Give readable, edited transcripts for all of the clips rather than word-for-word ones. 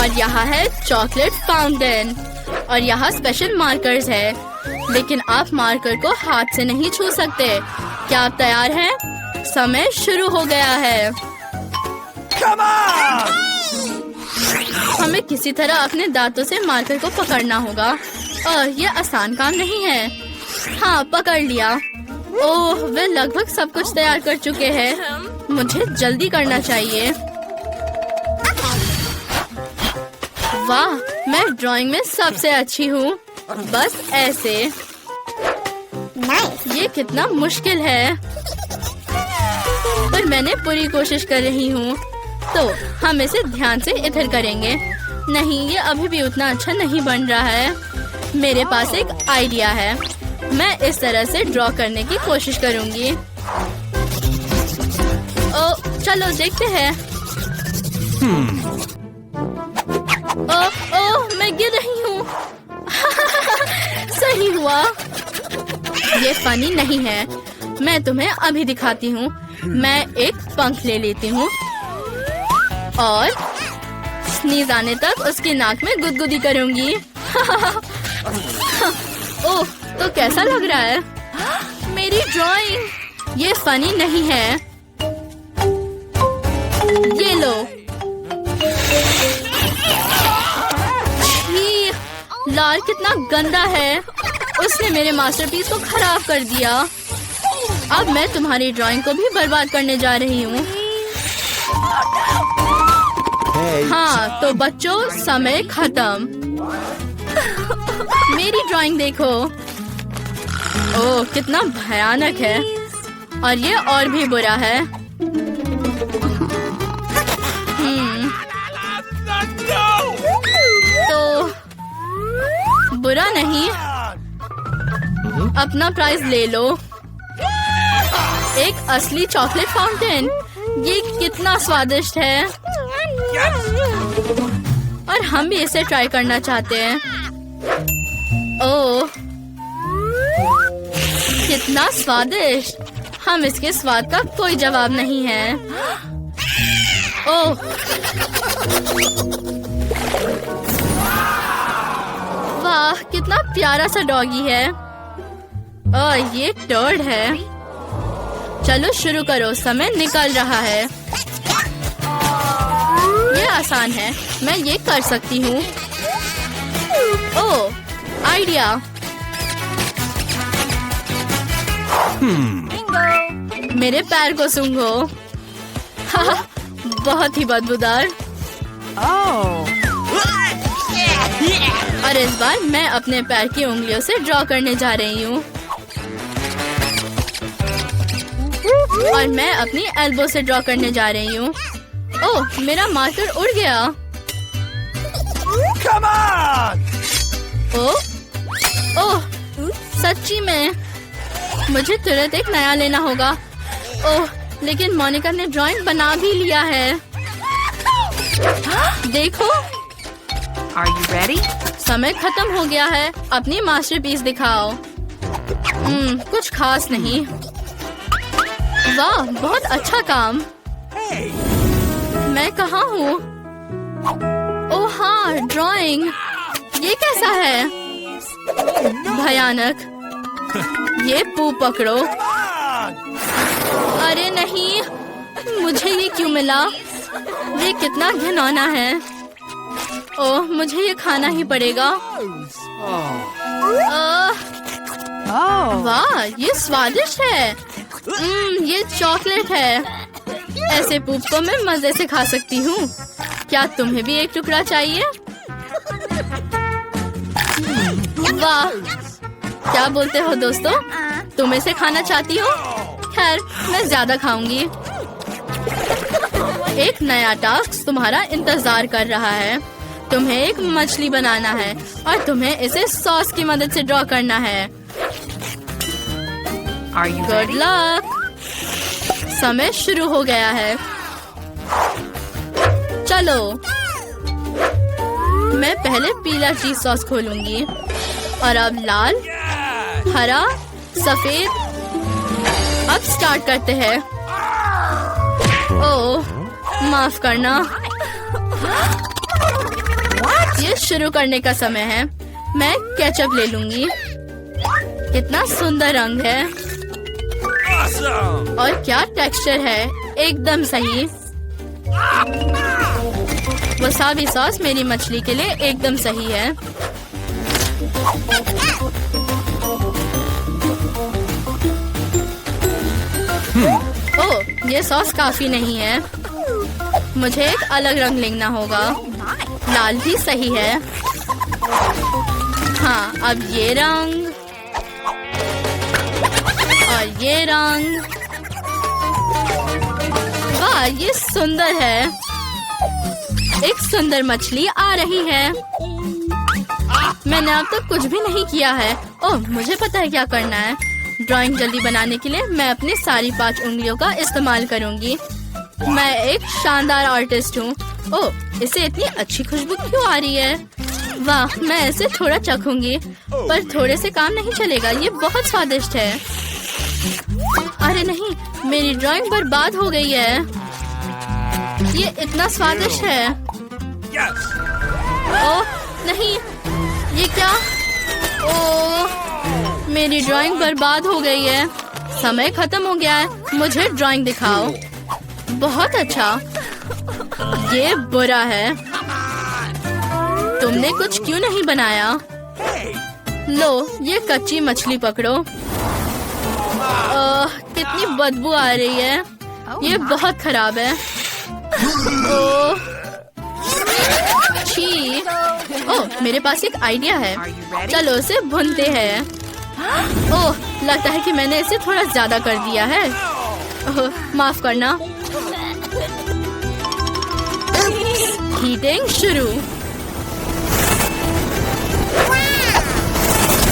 और यहाँ है चॉकलेट फाउंटेन और यहाँ स्पेशल मार्कर्स है, लेकिन आप मार्कर को हाथ से नहीं छू सकते। क्या आप तैयार हैं? समय शुरू हो गया है। हमें किसी तरह अपने दांतों से मार्कर को पकड़ना होगा। ये आसान काम नहीं है। हाँ, पकड़ लिया। ओह, वे लगभग सब कुछ तैयार कर चुके हैं। मुझे जल्दी करना चाहिए। वाह, मैं ड्राइंग में सबसे अच्छी हूँ। बस ऐसे। ये कितना मुश्किल है, पर मैंने पूरी कोशिश कर रही हूँ। तो हम इसे ध्यान से इधर करेंगे। नहीं, ये अभी भी उतना अच्छा नहीं बन रहा है। मेरे पास एक आइडिया है। मैं इस तरह से ड्रॉ करने की कोशिश करूंगी। चलो देखते हैं। मैं गिर रही हूँ। सही हुआ। ये फनी नहीं है। मैं तुम्हें अभी दिखाती हूँ। मैं एक पंख ले लेती हूँ और स्नीज आने तक उसकी नाक में गुदगुदी करूंगी। ओह, तो कैसा लग रहा है मेरी ड्राइंग? ये फनी नहीं है। ये लो। छी, लाल कितना गंदा है। उसने मेरे मास्टरपीस को खराब कर दिया। अब मैं तुम्हारी ड्राइंग को भी बर्बाद करने जा रही हूँ। हाँ, तो बच्चों, समय खत्म। मेरी ड्राइंग देखो। ओह, कितना भयानक है। और ये और भी बुरा है। तो बुरा नहीं। अपना प्राइज ले लो। एक असली चॉकलेट फाउंटेन। ये कितना स्वादिष्ट है और हम भी इसे ट्राई करना चाहते हैं। ओह, कितना स्वादिष्ट। हम इसके स्वाद का कोई जवाब नहीं है। ओह, वाह, कितना प्यारा सा डॉगी है। ओह, ये टर्ड है। चलो शुरू करो, समय निकल रहा है। ये आसान है, मैं ये कर सकती हूँ। ओह, आइडिया। मेरे पैर को सूंघो। बहुत ही बदबूदार। और इस बार मैं अपने पैर की उंगलियों से ड्रॉ करने जा रही हूँ। और मैं अपनी एल्बो से ड्रॉ करने जा रही हूँ। ओह, मेरा मार्कर उड़ गया। ओह, सच्ची में मुझे तुरंत एक नया लेना होगा। ओह, लेकिन मोनिका ने ड्राइंग बना भी लिया है। देखो। Are you ready? समय खत्म हो गया है। अपनी मास्टरपीस दिखाओ। कुछ खास नहीं। वाह, बहुत अच्छा काम। मैं कहाँ हूँ? ओह हाँ, ड्राइंग। ये कैसा है? भयानक। ये पू पकड़ो। अरे नहीं, मुझे ये क्यों मिला? ये कितना घिनौना है। ओह, मुझे ये खाना ही पड़ेगा। वाह, ये स्वादिष्ट है। ये चॉकलेट है। ऐसे पूप को मैं मजे से खा सकती हूँ। क्या तुम्हें भी एक टुकड़ा चाहिए? वाह, क्या बोलते हो दोस्तों? तुम इसे खाना चाहती हो? खैर, मैं ज्यादा खाऊंगी। एक नया टास्क तुम्हारा इंतजार कर रहा है। तुम्हें एक मछली बनाना है और तुम्हें इसे सॉस की मदद से ड्रॉ करना है। Good luck. समय शुरू हो गया है। चलो, मैं पहले पीला चीज सॉस खोलूंगी और अब लाल, हरा, सफेद। अब स्टार्ट करते हैं। ओह, माफ करना। ये शुरू करने का समय है। मैं केचप ले लूंगी। कितना सुंदर रंग है और क्या टेक्सचर है, एकदम सही। वसाबी सॉस मेरी मछली के लिए एकदम सही है। ओह, ये सॉस काफी नहीं है। मुझे एक अलग रंग लेना होगा। लाल भी सही है। हाँ, अब ये रंग और ये रंग। वाह, ये सुंदर है। एक सुंदर मछली आ रही है। मैंने अब तक कुछ भी नहीं किया है। ओह, मुझे पता है क्या करना है। ड्राइंग जल्दी बनाने के लिए मैं अपनी सारी 5 उंगलियों का इस्तेमाल करूंगी। मैं एक शानदार आर्टिस्ट हूँ। ओह, इसे इतनी अच्छी खुशबू क्यों आ रही है? वाह, मैं इसे थोड़ा चखूंगी, पर थोड़े से काम नहीं चलेगा। ये बहुत स्वादिष्ट है। अरे नहीं, मेरी ड्राइंग बर्बाद हो गई है। ये इतना स्वादिष्ट है। ओह नहीं, ये क्या? ओह, मेरी ड्राइंग बर्बाद हो गई है। समय खत्म हो गया है। मुझे ड्राइंग दिखाओ। बहुत अच्छा। ये बुरा है। तुमने कुछ क्यों नहीं बनाया? लो, ये कच्ची मछली पकड़ो। कितनी बदबू आ रही है। ये बहुत खराब है। ओह, छी। ओह, मेरे पास एक आइडिया है। चलो इसे भूनते हैं। ओह, लगता है कि मैंने इसे थोड़ा ज्यादा कर दिया है। ओह, माफ करना। हीटिंग शुरू।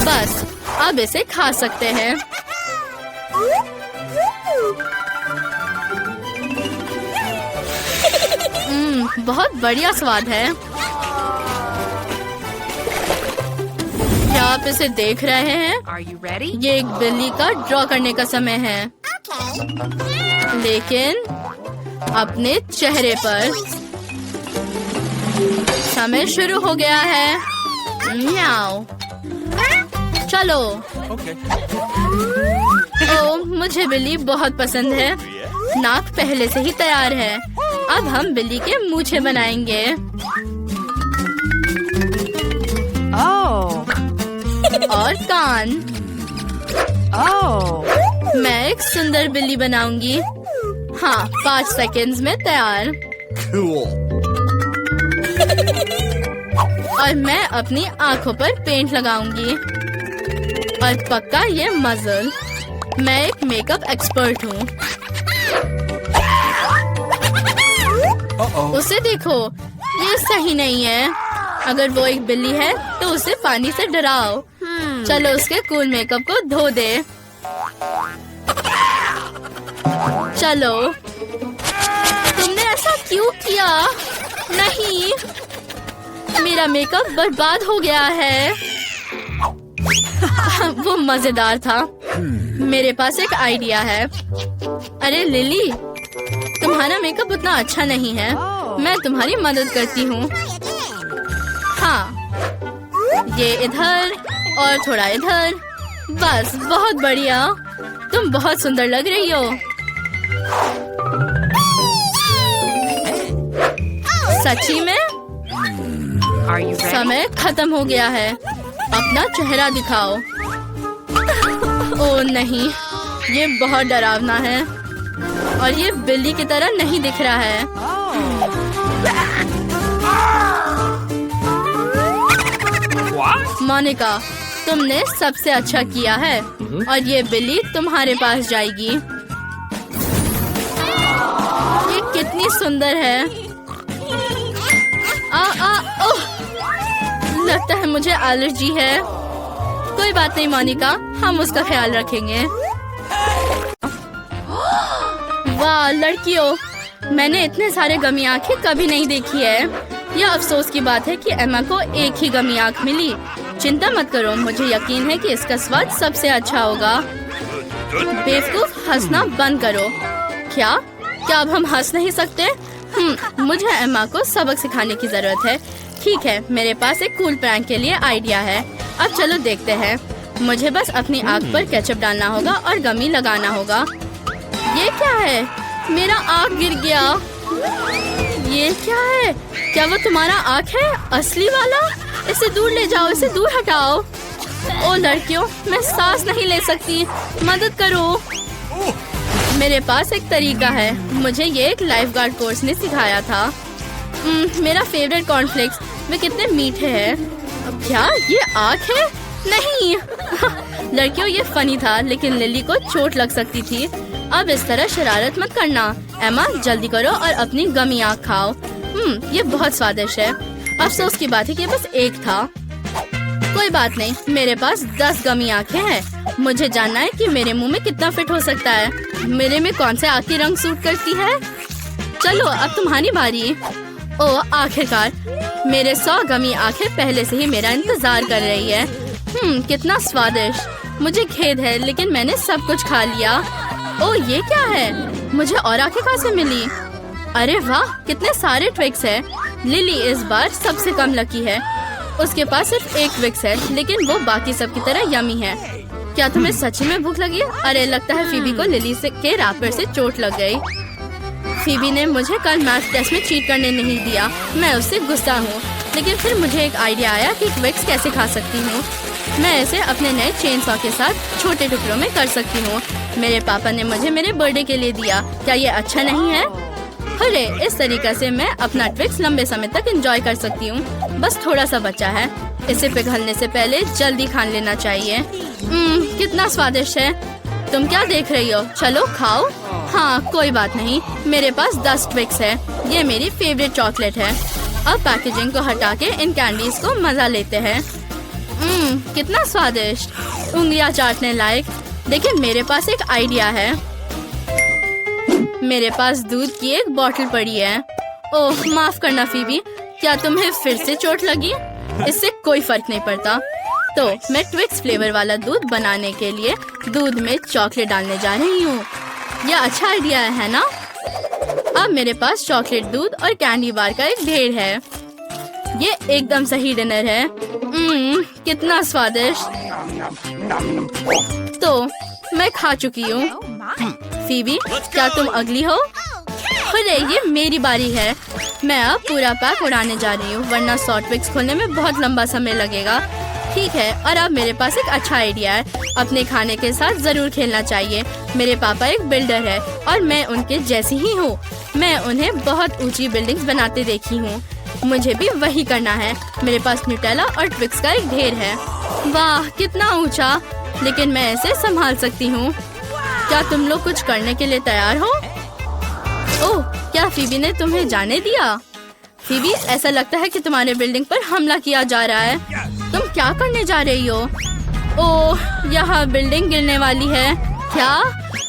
बस, अब इसे खा सकते हैं। बहुत बढ़िया स्वाद है। क्या आप इसे देख रहे हैं? Are you ready? ये एक बिल्ली का ड्रॉ करने का समय है। लेकिन अपने चेहरे पर। समय शुरू हो गया है। म्याऊ। चलो। ओह, मुझे बिल्ली बहुत पसंद है। नाक पहले से ही तैयार है। अब हम बिल्ली के मूछें बनाएंगे। Oh. और कान। Oh. मैं एक सुंदर बिल्ली बनाऊंगी। हाँ, 5 सेकंड्स में तैयार। और मैं अपनी आंखों पर पेंट लगाऊंगी। और पक्का ये मजल। मैं एक मेकअप एक्सपर्ट हूँ। उसे देखो, ये सही नहीं है। अगर वो एक बिल्ली है तो उसे पानी से डराओ। चलो उसके कूल मेकअप को धो दे। चलो। तुमने ऐसा क्यों किया? नहीं, मेरा मेकअप बर्बाद हो गया है। वो मजेदार था। मेरे पास एक आइडिया है। अरे लिली, तुम्हारा मेकअप उतना अच्छा नहीं है। मैं तुम्हारी मदद करती हूँ। हाँ, ये इधर और थोड़ा इधर। बस, बहुत बढ़िया। तुम बहुत सुंदर लग रही हो। सच्ची में? Are you ready? समय खत्म हो गया है। अपना चेहरा दिखाओ। ओह नहीं, ये बहुत डरावना है। और ये बिल्ली की तरह नहीं दिख रहा है। मोनिका, तुमने सबसे अच्छा किया है। और ये बिल्ली तुम्हारे पास जाएगी। ये कितनी सुंदर है। ओह, लगता है मुझे एलर्जी है। कोई बात नहीं मोनिका, हम उसका ख्याल रखेंगे। वाह लड़कियों, मैंने इतने सारे गमी आंखें कभी नहीं देखी है। यह अफसोस की बात है कि एम्मा को एक ही गमी आंख मिली। चिंता मत करो, मुझे यकीन है कि इसका स्वाद सबसे अच्छा होगा। बेवकूफ, हंसना बंद करो। क्या अब हम हंस नहीं सकते? मुझे एम्मा को सबक सिखाने की जरूरत है। ठीक है, मेरे पास एक कूल प्रैंक के लिए आइडिया है। अब चलो देखते हैं। मुझे बस अपनी आँख पर केचप डालना होगा और गमी लगाना होगा। ये क्या है? मेरा आँख गिर गया। ये क्या है? क्या वो तुम्हारा आँख है? असली वाला? इसे दूर ले जाओ, इसे दूर हटाओ। ओ लड़कियों, मैं सांस नहीं ले सकती, मदद करो। मेरे पास एक तरीका है। मुझे ये एक लाइफ गार्ड कोर्स ने सिखाया था। मेरा फेवरेट कॉर्नफ्लेक्स, वे कितने मीठे हैं। अब क्या ये आँख है? नहीं। लड़कियों, ये फनी था, लेकिन लिली को चोट लग सकती थी। अब इस तरह शरारत मत करना। एमा, जल्दी करो और अपनी गमी आँख खाओ। ये बहुत स्वादिष्ट है। अफसोस की बात है कि बस एक था। कोई बात नहीं, मेरे पास 10 गमी आँखें हैं। मुझे जानना है कि मेरे मुंह में कितना फिट हो सकता है। मेरे में कौन से आँख की रंग सूट करती है। चलो, अब तुम्हारी बारी। ओ आखिरकार, मेरे 100 गमी आँखें पहले से ही मेरा इंतजार कर रही है। कितना स्वादिष्ट। मुझे खेद है, लेकिन मैंने सब कुछ खा लिया। ओ ये क्या है? मुझे और आँखें कहाँ से मिली? अरे वाह, कितने सारे ट्विक्स है। लिली इस बार सबसे कम लकी है। उसके पास सिर्फ एक ट्विक्स है, लेकिन वो बाकी सब की तरह यमी है। क्या तुम्हें सच में भूख लगी? अरे लगता है फीबी को लिली के रैपर से चोट लग गई। फीबी ने मुझे कल मैथ टेस्ट में चीट करने नहीं दिया। मैं उससे गुस्सा हूँ, लेकिन फिर मुझे एक आइडिया आया कि ट्विक्स कैसे खा सकती हूँ। मैं इसे अपने नए चेन सॉ के साथ छोटे टुकड़ों में कर सकती हूँ। मेरे पापा ने मुझे मेरे बर्थडे के लिए दिया। क्या ये अच्छा नहीं है? अरे इस तरीके से मैं अपना ट्विक्स लंबे समय तक एंजॉय कर सकती हूँ। बस थोड़ा सा बचा है। इसे पिघलने से पहले जल्दी खा लेना चाहिए। कितना स्वादिष्ट है। तुम क्या देख रही हो? चलो खाओ। हाँ कोई बात नहीं, मेरे पास 10 ट्विक्स है। ये मेरी फेवरेट चॉकलेट है। अब पैकेजिंग को हटा के इन कैंडीज को मजा लेते हैं। कितना स्वादिष्ट, उंगलियां चाटने लायक। लेकिन मेरे पास एक आइडिया है। मेरे पास दूध की एक बोतल पड़ी है। ओह माफ करना फीबी, क्या तुम्हें फिर से चोट लगी? इससे कोई फर्क नहीं पड़ता। तो मैं ट्विक्स फ्लेवर वाला दूध बनाने के लिए दूध में चॉकलेट डालने जा रही हूँ। यह अच्छा आइडिया है ना? अब मेरे पास चॉकलेट, दूध और कैंडी बार का एक ढेर है। ये एकदम सही डिनर है। कितना स्वादिष्ट। तो मैं खा चुकी हूँ। फीबी, क्या तुम अगली हो? अरे ये मेरी बारी है। मैं अब पूरा पैक उड़ाने जा रही हूँ, वरना 100 ट्विक्स खोलने में बहुत लंबा समय लगेगा। ठीक है, और अब मेरे पास एक अच्छा आइडिया है। अपने खाने के साथ जरूर खेलना चाहिए। मेरे पापा एक बिल्डर है और मैं उनके जैसी ही हूँ। मैं उन्हें बहुत ऊंची बिल्डिंग्स बनाते देखी हूँ। मुझे भी वही करना है। मेरे पास न्यूटेला और ट्विक्स का एक ढेर है। वाह कितना ऊंचा, लेकिन मैं इसे संभाल सकती हूँ। क्या तुम लोग कुछ करने के लिए तैयार हो? ओह, क्या फीबी ने तुम्हें जाने दिया? फीबी, ऐसा लगता है कि तुम्हारे बिल्डिंग पर हमला किया जा रहा है। तुम क्या करने जा रही हो? ओह, यहाँ बिल्डिंग गिरने वाली है। क्या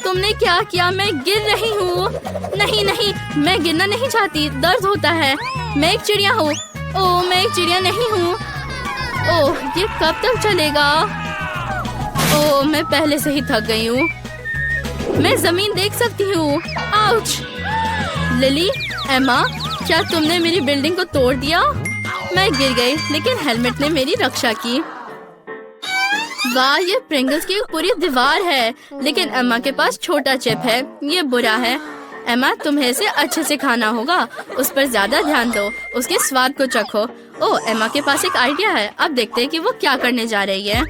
तुमने क्या किया? मैं गिर रही हूँ। नहीं नहीं, मैं गिरना नहीं चाहती, दर्द होता है। मैं एक चिड़िया हूँ। ओह, मैं एक चिड़िया नहीं हूँ। ओह, ये कब तक चलेगा? ओह, मैं पहले से ही थक गई हूँ। मैं जमीन देख सकती हूँ। आउच! लिली, एमा, क्या तुमने मेरी बिल्डिंग को तोड़ दिया? मैं गिर गई, लेकिन हेलमेट ने मेरी रक्षा की। वाह, ये प्रिंगल्स की एक पूरी दीवार है, लेकिन एमा के पास छोटा चिप है। ये बुरा है। एमा, तुम्हें इसे अच्छे से खाना होगा। उस पर ज्यादा ध्यान दो, उसके स्वाद को चखो। ओह, एमा के पास एक आइडिया है। अब देखते हैं कि वो क्या करने जा रही है।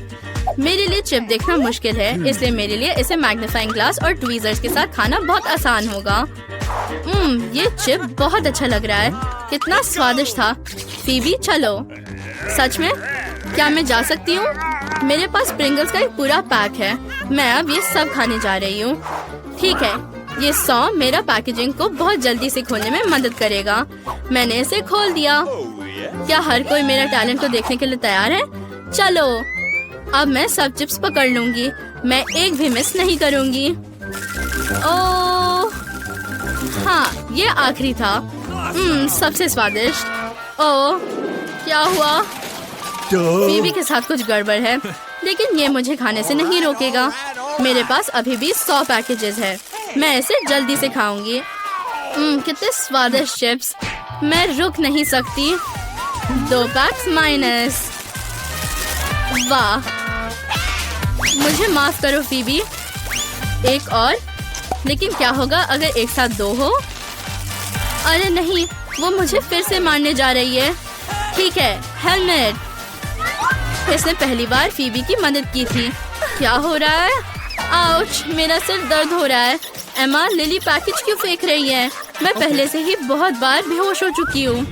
मेरे लिए चिप देखना मुश्किल है, इसलिए मेरे लिए इसे मैग्नीफाइंग ग्लास और ट्वीजर्स के साथ खाना बहुत आसान होगा। ये चिप बहुत अच्छा लग रहा है। कितना स्वादिष्ट था। फीबी, चलो। सच में? क्या मैं जा सकती हूँ? मेरे पास प्रिंगल्स का एक पूरा पैक है। मैं अब ये सब खाने जा रही हूँ। ठीक है, ये 100 मेरा पैकेजिंग को बहुत जल्दी से खोलने में मदद करेगा। मैंने इसे खोल दिया। क्या हर कोई मेरा टैलेंट को देखने के लिए तैयार है? चलो, अब मैं सब चिप्स पकड़ लूंगी। मैं एक भी मिस नहीं करूंगी। ओह हाँ, ये आखिरी था। सबसे स्वादिष्ट। ओह, क्या हुआ? फीबी के साथ कुछ गड़बड़ है, लेकिन ये मुझे खाने से नहीं रोकेगा। मेरे पास अभी भी 100 पैकेजेस है। मैं इसे जल्दी से खाऊंगी। कितने स्वादिष्ट चिप्स। मैं रुक नहीं सकती। 2 पैक्स माइनस। वाह, मुझे माफ करो फीबी। एक और, लेकिन क्या होगा अगर एक साथ 2 हो? अरे नहीं, वो मुझे फिर से मारने जा रही है। ठीक है, हेलमेट। इसने पहली बार फीबी की मदद की थी। क्या हो रहा है? आउच, मेरा सिर दर्द हो रहा है। एमा, लिली पैकेज क्यों फेंक रही है? मैं पहले से ही बहुत बार बेहोश हो चुकी हूँ।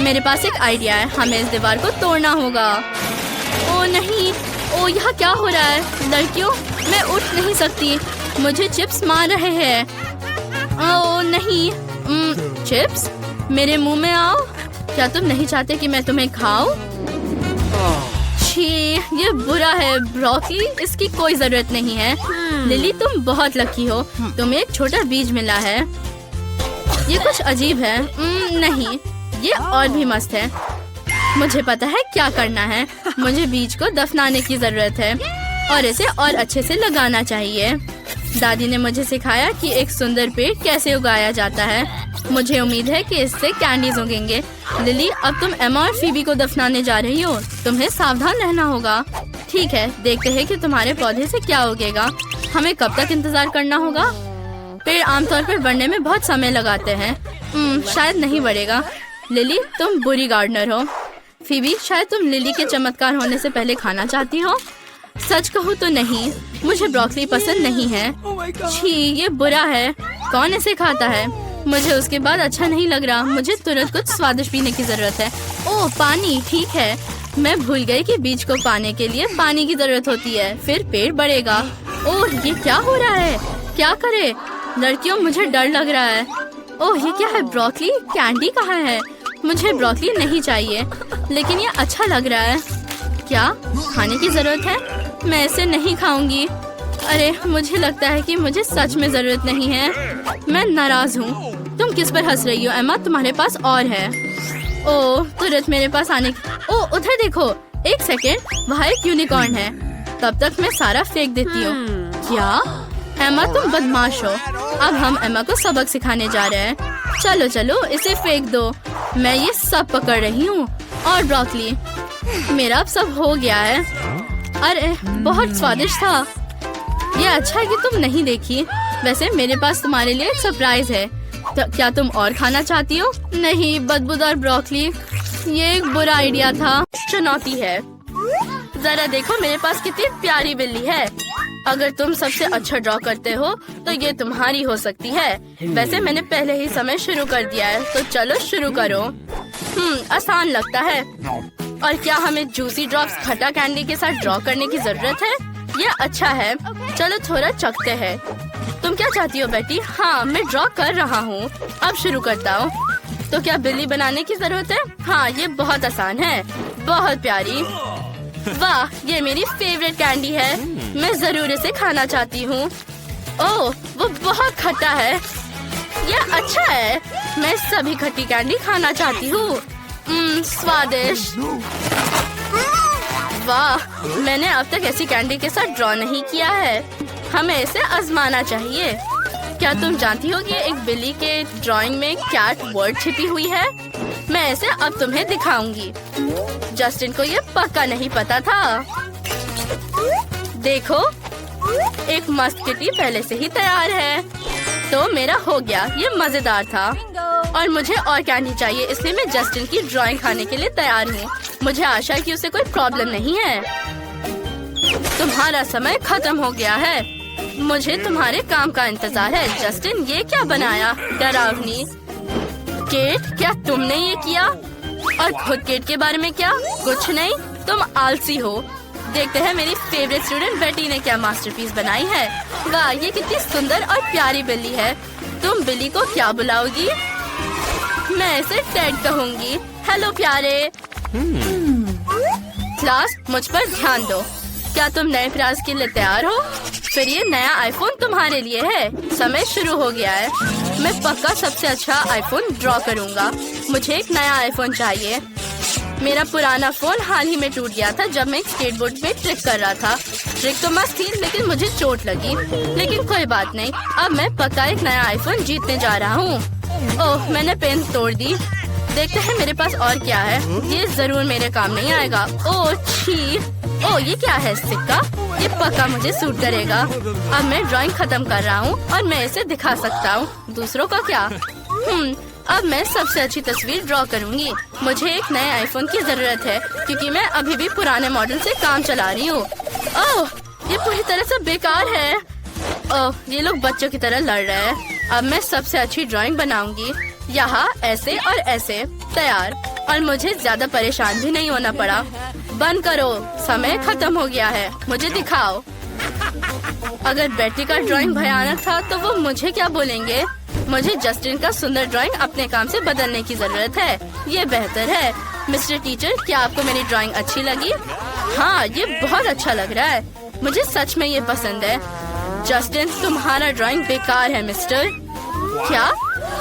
मेरे पास एक आइडिया है, हमें इस दीवार को तोड़ना होगा। ओ नहीं, ओ यहाँ क्या हो रहा है? लड़कियों, मैं उठ नहीं सकती, मुझे चिप्स मार रहे हैं। ओ नहीं, चिप्स मेरे मुंह में आओ। क्या तुम नहीं चाहते कि मैं तुम्हें खाऊं? छी, ये बुरा है ब्रोकली, इसकी कोई जरूरत नहीं है। लिली, तुम बहुत लकी हो, तुम्हें एक छोटा बीज मिला है। ये कुछ अजीब है। नहीं, ये और भी मस्त है। मुझे पता है क्या करना है। मुझे बीज को दफनाने की जरूरत है और इसे और अच्छे से लगाना चाहिए। दादी ने मुझे सिखाया कि एक सुंदर पेड़ कैसे उगाया जाता है। मुझे उम्मीद है कि इससे कैंडीज उगेंगे। लिली, अब तुम एमा और फीबी को दफनाने जा रही हो। तुम्हें सावधान रहना होगा। ठीक है, देखते हैं कि तुम्हारे पौधे से क्या उगेगा। हमें कब तक इंतजार करना होगा? पेड़ आमतौर पर बढ़ने में बहुत समय लगाते हैं। शायद नहीं बढ़ेगा। लिली, तुम बुरी गार्डनर हो। फीबी, शायद तुम लिली के चमत्कार होने से पहले खाना चाहती हो। सच कहूँ तो नहीं, मुझे ब्रोकली पसंद नहीं है। छी, ये बुरा है। कौन इसे खाता है? मुझे उसके बाद अच्छा नहीं लग रहा। मुझे तुरंत कुछ स्वादिष्ट पीने की जरूरत है। ओह, पानी। ठीक है, मैं भूल गई कि बीज को पाने के लिए पानी की जरूरत होती है, फिर पेड़ बढ़ेगा। ओह, ये क्या हो रहा है? क्या करे? लड़कियों, मुझे डर लग रहा है। ओह, ये क्या है? ब्रोकली कैंडी कहाँ है? मुझे ब्रोकली नहीं चाहिए, लेकिन ये अच्छा लग रहा है। क्या खाने की जरूरत है? मैं इसे नहीं खाऊंगी। अरे, मुझे लगता है कि मुझे सच में जरूरत नहीं है। मैं नाराज हूँ। तुम किस पर हंस रही हो एमा? तुम्हारे पास और है। ओह, तुरंत मेरे पास आने की। ओह, उधर देखो। एक सेकेंड, वहाँ एक यूनिकॉर्न है। तब तक मैं सारा फेंक देती हूँ। क्या एमा, तुम बदमाश हो। अब हम एमा को सबक सिखाने जा रहे हैं। चलो चलो, इसे फेंक दो। मैं ये सब पकड़ रही हूँ। और ब्रोकली, मेरा अब सब हो गया है। अरे, बहुत स्वादिष्ट था। ये अच्छा है कि तुम नहीं देखी। वैसे मेरे पास तुम्हारे लिए एक सरप्राइज है। तो क्या तुम और खाना चाहती हो? नहीं, बदबूदार ब्रोकली, ये एक बुरा आइडिया था। चुनौती है। जरा देखो मेरे पास कितनी प्यारी बिल्ली है। अगर तुम सबसे अच्छा ड्रॉ करते हो तो ये तुम्हारी हो सकती है। वैसे मैंने पहले ही समय शुरू कर दिया है, तो चलो शुरू करो। आसान लगता है। और क्या हमें जूसी ड्रॉप्स खट्टा कैंडी के साथ ड्रॉ करने की जरूरत है? ये अच्छा है। चलो थोड़ा चखते हैं। तुम क्या चाहती हो बेटी? हाँ, मैं ड्रॉ कर रहा हूँ। अब शुरू करता हूँ। तो क्या बिल्ली बनाने की जरूरत है? हाँ, ये बहुत आसान है। बहुत प्यारी। वाह, ये मेरी फेवरेट कैंडी है। मैं जरूर इसे खाना चाहती हूँ। ओह, वो बहुत खट्टा है। यह अच्छा है। मैं सभी खट्टी कैंडी खाना चाहती हूँ। स्वादिष्ट। वाह, मैंने अब तक ऐसी कैंडी के साथ ड्रॉ नहीं किया है। हमें इसे आजमाना चाहिए। क्या तुम जानती हो कि एक बिल्ली के ड्राइंग में कैट वर्ड छिपी हुई है? मैं इसे अब तुम्हें दिखाऊंगी। जस्टिन को ये पक्का नहीं पता था। देखो, एक मस्त किटी पहले से ही तैयार है। तो मेरा हो गया। ये मजेदार था। और मुझे और कैंडी चाहिए, इसलिए मैं जस्टिन की ड्राइंग खाने के लिए तैयार हूँ। मुझे आशा है कि उसे कोई प्रॉब्लम नहीं है। तुम्हारा समय खत्म हो गया है। मुझे तुम्हारे काम का इंतजार है। जस्टिन, ये क्या बनाया? डरावनी। केट, क्या तुमने ये किया? और खुद केट के बारे में क्या? कुछ नहीं, तुम आलसी हो। देखते हैं मेरी फेवरेट स्टूडेंट बेटी ने क्या मास्टरपीस बनाई है। वाह, ये कितनी सुंदर और प्यारी बिल्ली है। तुम बिल्ली को क्या बुलाओगी? मैं इसे टेड कहूँगी। हेलो प्यारे। क्लास, मुझ पर ध्यान दो। क्या तुम नए प्रयास के लिए तैयार हो? फिर ये नया आईफोन तुम्हारे लिए है। समय शुरू हो गया है। मैं पक्का सबसे अच्छा आईफोन ड्रॉ करूँगा। मुझे एक नया आईफोन चाहिए। मेरा पुराना फोन हाल ही में टूट गया था जब मैं एक स्केटबोर्ड पे ट्रिक कर रहा था। ट्रिक तो मस्त थी, लेकिन मुझे चोट लगी। लेकिन कोई बात नहीं, अब मैं पक्का एक नया आईफोन जीतने जा रहा हूँ। ओह, मैंने पेन तोड़ दी। देखते हैं मेरे पास और क्या है। ये जरूर मेरे काम नहीं आएगा। ओह छी, ओह ये क्या है सिक्का? ये पक्का मुझे सूट करेगा। अब मैं ड्राइंग खत्म कर रहा हूँ और मैं इसे दिखा सकता हूँ। दूसरों का क्या? अब मैं सबसे अच्छी तस्वीर ड्रॉ करूँगी। मुझे एक नए आईफोन की जरूरत है क्योंकि मैं अभी भी पुराने मॉडल से काम चला रही हूँ। ओह ये पूरी तरह से बेकार है। ओह ये लोग बच्चों की तरह लड़ रहे हैं। अब मैं सबसे अच्छी ड्राइंग बनाऊंगी। यहाँ ऐसे और ऐसे, तैयार। और मुझे ज्यादा परेशान भी नहीं होना पड़ा। बंद करो, समय खत्म हो गया है। मुझे दिखाओ। अगर बेटी का ड्राइंग भयानक था तो वो मुझे क्या बोलेंगे? मुझे जस्टिन का सुंदर ड्राइंग अपने काम से बदलने की जरूरत है। ये बेहतर है। मिस्टर टीचर, क्या आपको मेरी ड्राइंग अच्छी लगी? हाँ ये बहुत अच्छा लग रहा है। मुझे सच में ये पसंद है। जस्टिन तुम्हारा ड्राइंग बेकार है मिस्टर। क्या?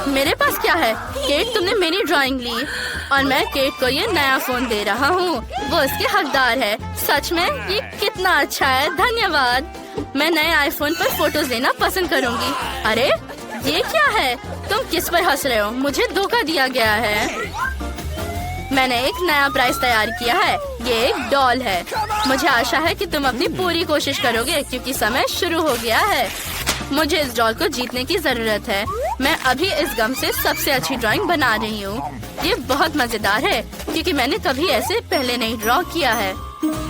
मेरे पास क्या है? केट तुमने मेरी ड्राइंग ली और मैं केट को ये नया फोन दे रहा हूँ। वो इसके हकदार है। सच में ये कितना अच्छा है। धन्यवाद। मैं नए आईफोन पर फोटोज लेना पसंद करूँगी। अरे ये क्या है? तुम किस पर हंस रहे हो? मुझे धोखा दिया गया है। मैंने एक नया प्राइज तैयार किया है। ये एक डॉल है। मुझे आशा है कि तुम अपनी पूरी कोशिश करोगे क्योंकि समय शुरू हो गया है। मुझे इस डॉल को जीतने की जरूरत है। मैं अभी इस गम से सबसे अच्छी ड्राइंग बना रही हूँ। ये बहुत मजेदार है क्योंकि मैंने कभी ऐसे पहले नहीं ड्रॉ किया है।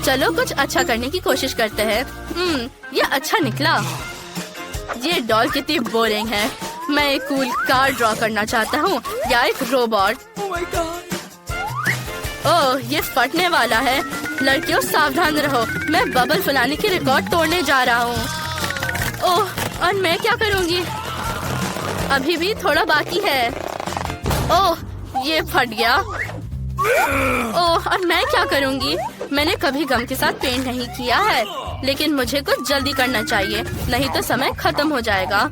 चलो कुछ अच्छा करने की कोशिश करते हैं। ये अच्छा निकला। ये डॉल कितनी बोरिंग है। मैं एक कूल कार ड्रॉ करना चाहता हूँ या एक रोबोट। ओह ये फटने वाला है। लड़कियों सावधान रहो। मैं बबल फुलाने की रिकॉर्ड तोड़ने जा रहा हूँ। ओह और मैं क्या करूँगी? अभी भी थोड़ा बाकी है। ओह ये फट गया। ओह और मैं क्या करूँगी? मैंने कभी गम के साथ पेंट नहीं किया है, लेकिन मुझे कुछ जल्दी करना चाहिए, नहीं तो समय खत्म हो जाएगा।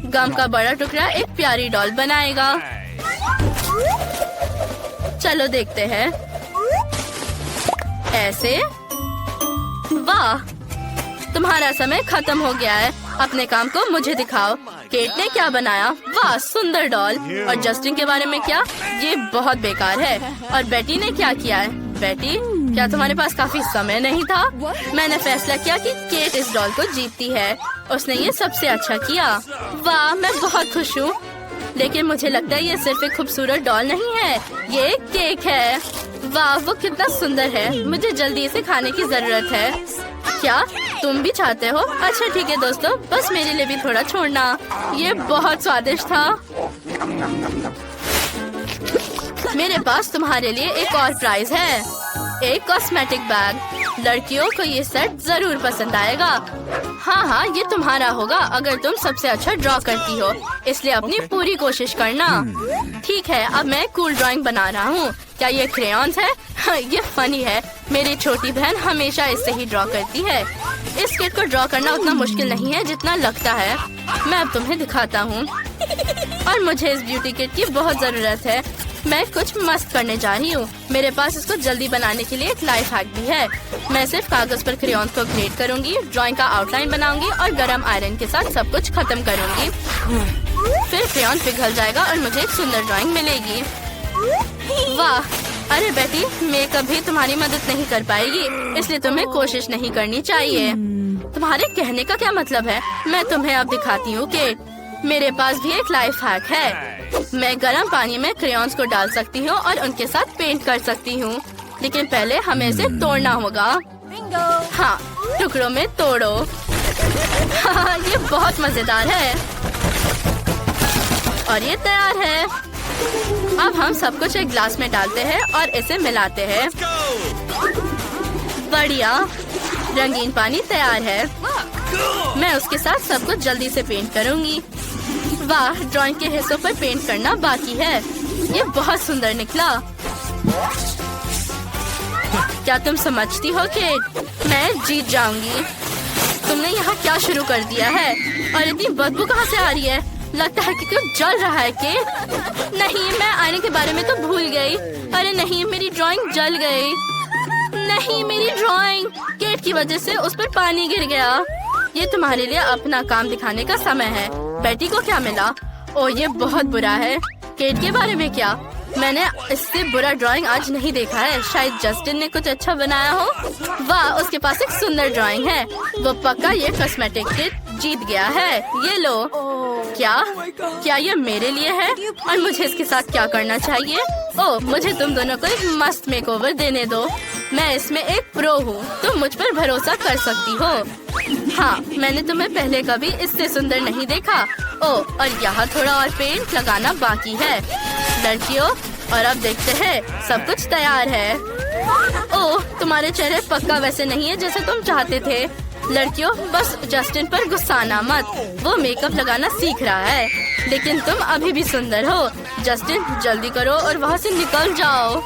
गम का बड़ा टुकड़ा एक प्यारी डॉल बनाएगा। चलो देखते हैं। ऐसे। वाह तुम्हारा समय खत्म हो गया है। अपने काम को मुझे दिखाओ। केट ने क्या बनाया? वाह सुंदर डॉल। और जस्टिन के बारे में क्या? ये बहुत बेकार है। और बेटी ने क्या किया है? बेटी क्या तुम्हारे पास काफी समय नहीं था? मैंने फैसला किया कि केट इस डॉल को जीतती है। उसने ये सबसे अच्छा किया। वाह मैं बहुत खुश हूँ। लेकिन मुझे लगता है ये सिर्फ एक खूबसूरत डॉल नहीं है, ये एक केक है। वाह वो कितना सुंदर है। मुझे जल्दी इसे खाने की जरूरत है। क्या तुम भी चाहते हो? अच्छा ठीक है दोस्तों, बस मेरे लिए भी थोड़ा छोड़ना। ये बहुत स्वादिष्ट था। मेरे पास तुम्हारे लिए एक और प्राइज है, एक कॉस्मेटिक बैग। लड़कियों को ये सेट जरूर पसंद आएगा। हाँ ये तुम्हारा होगा अगर तुम सबसे अच्छा ड्रॉ करती हो, इसलिए अपनी पूरी कोशिश करना। ठीक है अब मैं कूल ड्राइंग बना रहा हूँ। क्या ये क्रेयॉन्स है? ये फनी है। मेरी छोटी बहन हमेशा इससे ही ड्रॉ करती है। इस किट को ड्रॉ करना उतना मुश्किल नहीं है जितना लगता है। मैं अब तुम्हें दिखाता हूँ। और मुझे इस ब्यूटी किट की बहुत जरूरत है। मैं कुछ मस्त करने जा रही हूँ। मेरे पास इसको जल्दी बनाने के लिए एक लाइफ हैक भी है। मैं सिर्फ कागज पर क्रेयॉन्स को ग्रेड करूँगी, ड्राइंग का आउटलाइन बनाऊंगी और गरम आयरन के साथ सब कुछ खत्म करूँगी। फिर क्रेयॉन पिघल जाएगा और मुझे एक सुंदर ड्राइंग मिलेगी। वाह अरे बेटी मेकअप भी तुम्हारी मदद नहीं कर पाएगी, इसलिए तुम्हें कोशिश नहीं करनी चाहिए। तुम्हारे कहने का क्या मतलब है? मैं तुम्हें अब दिखाती हूँ कि मेरे पास भी एक लाइफ हैक है। मैं गर्म पानी में क्रेयॉन्स को डाल सकती हूँ और उनके साथ पेंट कर सकती हूँ, लेकिन पहले हमें इसे तोड़ना होगा। हाँ टुकड़ों में तोड़ो। हाँ ये बहुत मजेदार है। और ये तैयार है। अब हम सब कुछ एक ग्लास में डालते हैं और इसे मिलाते हैं। बढ़िया रंगीन पानी तैयार है। मैं उसके साथ सब कुछ जल्दी से पेंट करूंगी। वाह ड्राइंग के हिस्सों पर पेंट करना बाकी है। ये बहुत सुंदर निकला। क्या तुम समझती हो कि मैं जीत जाऊंगी? तुमने यहाँ क्या शुरू कर दिया है? और इतनी बदबू कहाँ से आ रही है? लगता है कि कुछ जल रहा है। के नहीं मैं आईने के बारे में तो भूल गई। अरे नहीं मेरी ड्राइंग जल गई। नहीं मेरी ड्राइंग केट की वजह से उस पर पानी गिर गया। ये तुम्हारे लिए अपना काम दिखाने का समय है। बेटी को क्या मिला? ओ ये बहुत बुरा है। केट के बारे में क्या? मैंने इससे बुरा ड्राइंग आज नहीं देखा है। शायद जस्टिन ने कुछ अच्छा बनाया हो। वाह, उसके पास एक सुंदर ड्राइंग है। वो पक्का ये कॉस्मेटिक किट जीत गया है। ये लो। क्या ये मेरे लिए है? और मुझे इसके साथ क्या करना चाहिए? ओह, मुझे तुम दोनों को एक मस्त मेकओवर देने दो। मैं इसमें एक प्रो हूँ। तुम मुझ पर भरोसा कर सकती हो। हाँ, मैंने तुम्हें पहले कभी इससे सुंदर नहीं देखा। ओह, और यहाँ थोड़ा और पेंट लगाना बाकी है। लड़कियों, और अब देखते हैं, सब कुछ तैयार है। ओह, तुम्हारे चेहरे पक्का वैसे नहीं है जैसे तुम चाहते थे। लड़कियों, बस जस्टिन पर गुस्साना मत। वो मेकअप लगाना सीख रहा है, लेकिन तुम अभी भी सुंदर हो। जस्टिन, जल्दी करो और वहाँ से निकल जाओ।